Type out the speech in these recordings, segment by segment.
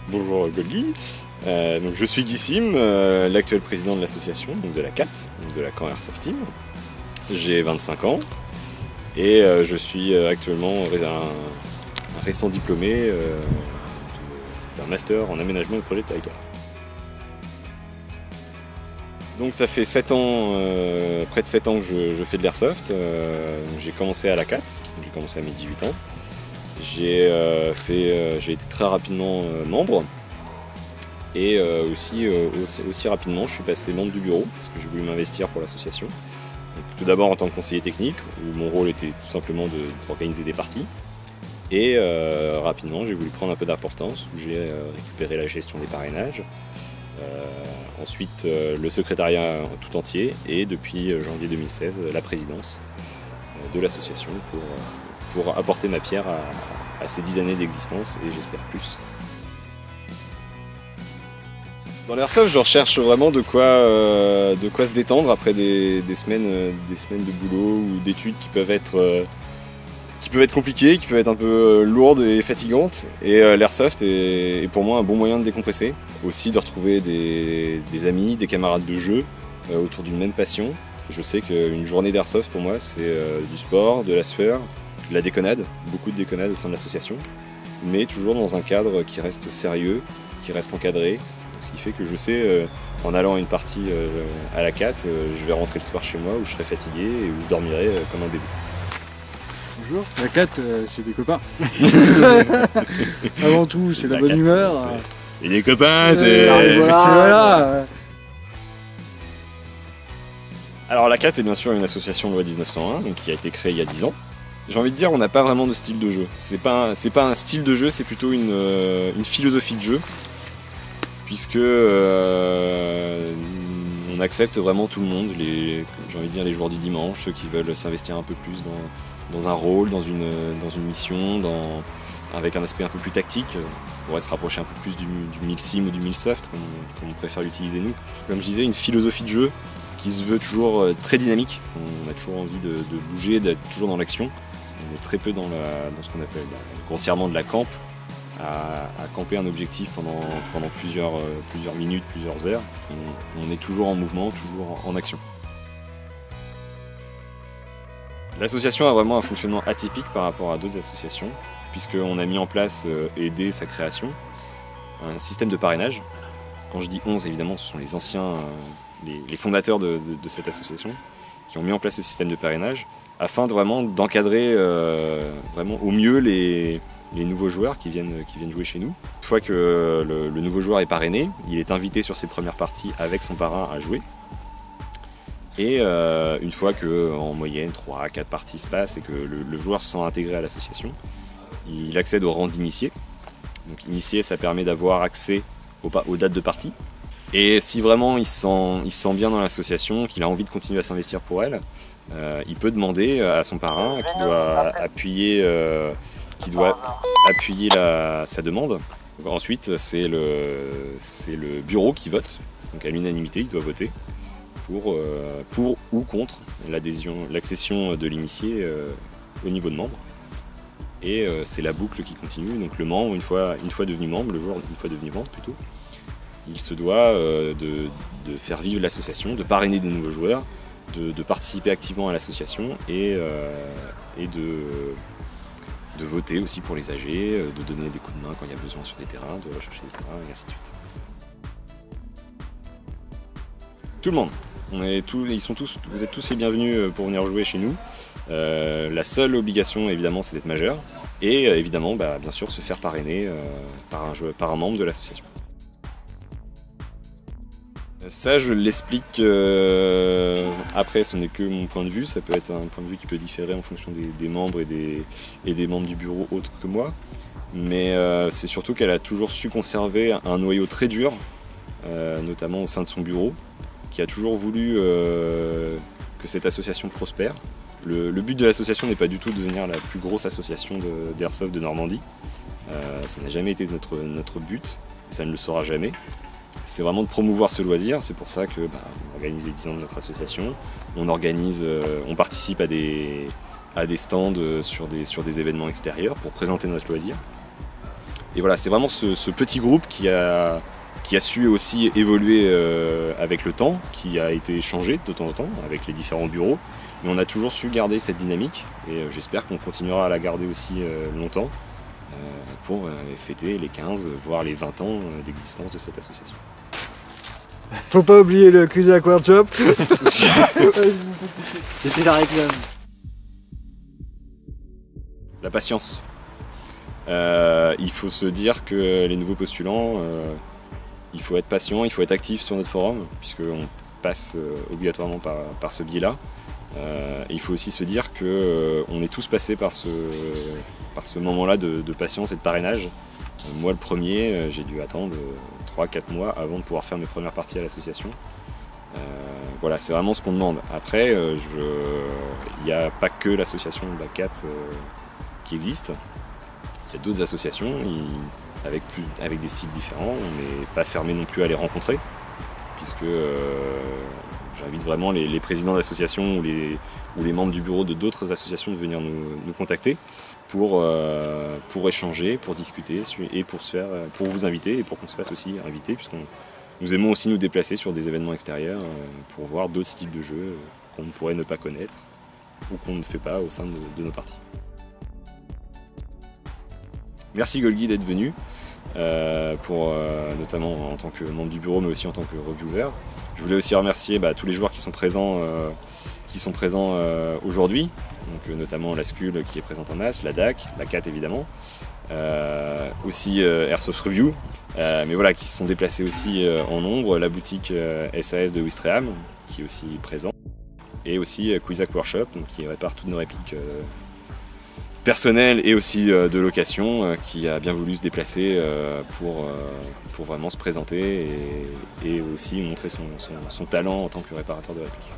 Bonjour Golgi, donc je suis Guy Sim, l'actuel président de l'association, de la CAT, de la Caen Airsoft Team. J'ai 25 ans et je suis actuellement un récent diplômé d'un master en aménagement et projet de Taïga. Donc ça fait 7 ans, près de 7 ans que je fais de l'airsoft. J'ai commencé à la CAT, j'ai commencé à mes 18 ans. J'ai été très rapidement membre et aussi rapidement je suis passé membre du bureau parce que j'ai voulu m'investir pour l'association. Tout d'abord en tant que conseiller technique où mon rôle était tout simplement d'organiser des parties et rapidement j'ai voulu prendre un peu d'importance où j'ai récupéré la gestion des parrainages, ensuite le secrétariat tout entier et depuis janvier 2016 la présidence de l'association pour apporter ma pierre à ces 10 années d'existence et j'espère plus. Dans l'airsoft, je recherche vraiment de quoi se détendre après des semaines de boulot ou d'études qui peuvent être compliquées, qui peuvent être un peu lourdes et fatigantes. Et l'airsoft est pour moi un bon moyen de décompresser. Aussi de retrouver des amis, des camarades de jeu autour d'une même passion. Je sais qu'une journée d'airsoft pour moi c'est du sport, de la sueur, de la déconnade, beaucoup de déconnade au sein de l'association, mais toujours dans un cadre qui reste sérieux, qui reste encadré. Ce qui fait que je sais, en allant à une partie à la CAT, je vais rentrer le soir chez moi où je serai fatigué et où je dormirai comme un bébé. Bonjour, la CAT c'est des copains. Avant tout c'est la bonne 4, humeur. Et les copains, c'est... Voilà. Alors la CAT est bien sûr une association loi 1901, donc qui a été créée il y a 10 ans. J'ai envie de dire, on n'a pas vraiment de style de jeu. C'est pas un style de jeu, c'est plutôt une philosophie de jeu, puisque on accepte vraiment tout le monde, j'ai envie de dire les joueurs du dimanche, ceux qui veulent s'investir un peu plus dans un rôle, dans une mission, avec un aspect un peu plus tactique. On pourrait se rapprocher un peu plus du milsim ou du milsoft, comme on préfère l'utiliser nous. Comme je disais, une philosophie de jeu qui se veut toujours très dynamique. On a toujours envie de bouger, d'être toujours dans l'action. On est très peu dans ce qu'on appelle grossièrement de la camp, à camper un objectif pendant plusieurs minutes, plusieurs heures. On est toujours en mouvement, toujours en action. L'association a vraiment un fonctionnement atypique par rapport à d'autres associations, puisqu'on a mis en place, et dès sa création, un système de parrainage. Quand je dis 11, évidemment, ce sont les anciens, les fondateurs de cette association, qui ont mis en place ce système de parrainage, afin d'encadrer vraiment au mieux les nouveaux joueurs qui viennent jouer chez nous. Une fois que le nouveau joueur est parrainé, il est invité sur ses premières parties avec son parrain à jouer. Et une fois qu'en moyenne 3 à 4 parties se passent et que le joueur se sent intégré à l'association, il accède au rang d'initié. Donc initié, ça permet d'avoir accès aux dates de partie. Et si vraiment il se sent bien dans l'association, qu'il a envie de continuer à s'investir pour elle, il peut demander à son parrain qui doit appuyer sa demande. Ensuite, c'est le bureau qui vote, donc à l'unanimité, il doit voter pour ou contre l'accession de l'initié au niveau de membre. Et c'est la boucle qui continue. Donc le membre, une fois devenu membre, le joueur une fois devenu membre plutôt, il se doit de faire vivre l'association, de parrainer des nouveaux joueurs, de participer activement à l'association et de voter aussi pour les âgés, de donner des coups de main quand il y a besoin sur des terrains, de rechercher des terrains et ainsi de suite. Tout le monde. Vous êtes tous les bienvenus pour venir jouer chez nous. La seule obligation évidemment c'est d'être majeur et évidemment bien sûr se faire parrainer par un membre de l'association. Ça je l'explique après, ce n'est que mon point de vue, ça peut être un point de vue qui peut différer en fonction des membres et des membres du bureau autres que moi, mais c'est surtout qu'elle a toujours su conserver un noyau très dur, notamment au sein de son bureau, qui a toujours voulu que cette association prospère. Le but de l'association n'est pas du tout de devenir la plus grosse association d'airsoft de Normandie. Ça n'a jamais été notre but, ça ne le sera jamais. C'est vraiment de promouvoir ce loisir, c'est pour ça que on organise les 10 ans de notre association. On participe à des stands sur des événements extérieurs pour présenter notre loisir. Et voilà, c'est vraiment ce petit groupe qui a su aussi évoluer avec le temps, qui a été changé de temps en temps avec les différents bureaux. Mais on a toujours su garder cette dynamique et j'espère qu'on continuera à la garder aussi longtemps pour fêter les 15, voire les 20 ans d'existence de cette association. Faut pas oublier le Cuisac Workshop. C'était la réclame. La patience. Il faut se dire que les nouveaux postulants, il faut être patient, il faut être actif sur notre forum, puisqu'on passe obligatoirement par ce biais-là. Il faut aussi se dire qu'on est tous passés par ce moment-là de patience et de parrainage. Moi le premier, j'ai dû attendre 3-4 mois avant de pouvoir faire mes premières parties à l'association. Voilà, c'est vraiment ce qu'on demande. Après, il n'y a pas que l'association BAC4 qui existe. Il y a d'autres associations avec des styles différents. On n'est pas fermé non plus à les rencontrer, puisque j'invite vraiment les présidents d'associations ou les membres du bureau de d'autres associations de venir nous contacter pour échanger, pour discuter et pour vous inviter et pour qu'on se fasse aussi inviter, puisqu'on nous aimons aussi nous déplacer sur des événements extérieurs pour voir d'autres styles de jeux qu'on pourrait ne pas connaître ou qu'on ne fait pas au sein de nos parties. Merci Golgi d'être venu, notamment en tant que membre du bureau mais aussi en tant que reviewer. Je voulais aussi remercier tous les joueurs qui sont présents aujourd'hui, donc notamment la Skull qui est présente en masse, la DAC, la CAT évidemment, aussi Airsoft Review, mais voilà, qui se sont déplacés aussi en nombre, la boutique SAS de Ouistreham qui est aussi présent, et aussi Cuisac Workshop donc, qui répare toutes nos répliques personnelles et aussi de location, qui a bien voulu se déplacer pour vraiment se présenter et aussi montrer son talent en tant que réparateur de répliques.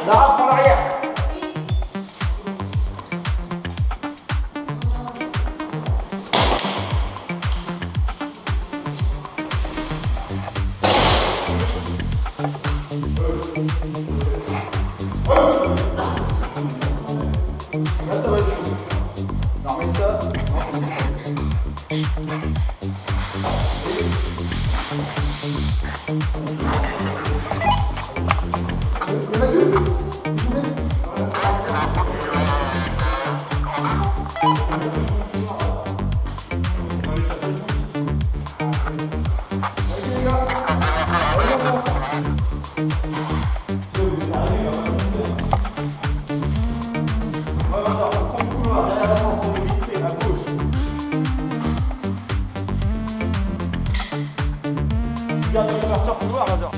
Lara, prends l'arrière. Là, ça va être chaud. Alors, remets ça. Garde la couverture couloir, Razor.